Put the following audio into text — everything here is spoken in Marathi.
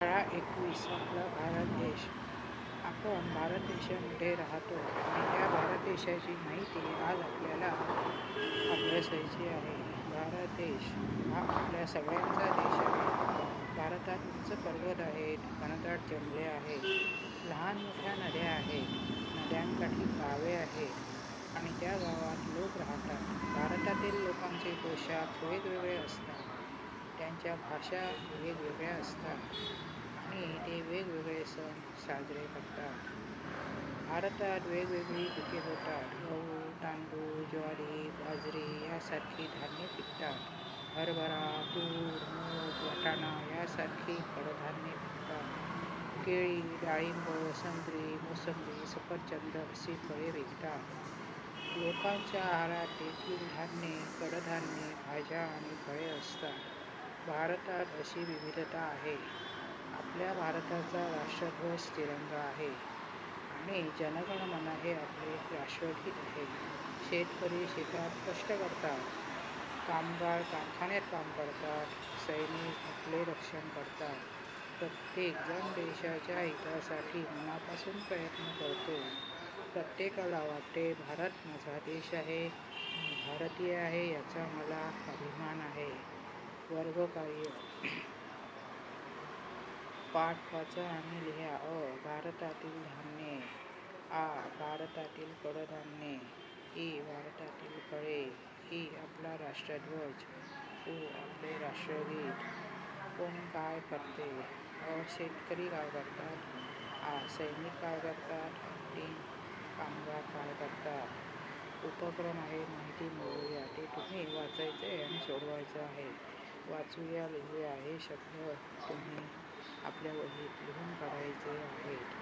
21 आपला भारत देश. आपण भारत देशामध्ये राहतो आणि त्या भारत देशाची माहिती आज आपल्याला अभ्यासायची आहे. भारत देश हा आपल्या सगळ्यांचा देश आहे. भारतात उंच पर्वत आहेत, घनदाट जंगले आहेत, लहान मोठ्या नद्या आहेत, नद्यांकाठी गावे आहेत आणि त्या गावात लोक राहतात. भारतातील लोकांचे पोशाख वेगवेगळे असतात, त्यांच्या भाषा वेगवेगळ्या असतात आणि ते वेगवेगळे सण साजरे करतात. भारतात वेगवेगळी पिके होतात. गहू, तांदूळ, ज्वारी, बाजरी यासारखी धान्य पिकतात. हरभरा, तूर, मूग, वाटाणा यासारखी कडधान्ये पिकतात. केळी, डाळिंब, संत्री, मोसंबी, सफरचंद अशी फळे पिकतात. लोकांच्या आहारात देखील धान्ये, कडधान्ये, भाज्या आणि फळे असतात. भारतात अशी विविधता आहे. आपल्या भारताचा राष्ट्रध्वज तिरंगा आहे आणि जनगण मन हे आपले राष्ट्रगीत आहे. शेतकरी शेतात कष्ट करतात, कामगार कारखान्यात काम करतात, सैनिक आपले रक्षण करतात. प्रत्येक जण देशाच्या हितासाठी मनापासून प्रयत्न करतो. प्रत्येकाला वाटते भारत माझा देश आहे, मी भारतीय आहे याचा मला अभिमान आहे. वर्गकार्य पाठ वाचा आणि लिहा. भारतातील धान्ये. आ. भारतातील कडधान्ये. इ. भारतातील फळे. इ. आपला राष्ट्रध्वज. उ. आपले राष्ट्रगीत. कोण काय करते? शेतकरी काय करतात? आ. सैनिक काय करतात? 3. कामगार काय करतात? उपक्रम आहे, माहिती मिळवूया. ते तुम्ही वाचायचे आणि सोडवायचं आहे. वाचूया, लिहूया हे शब्द तुम्ही आपल्या वहीत लिहून काढायचे आहेत.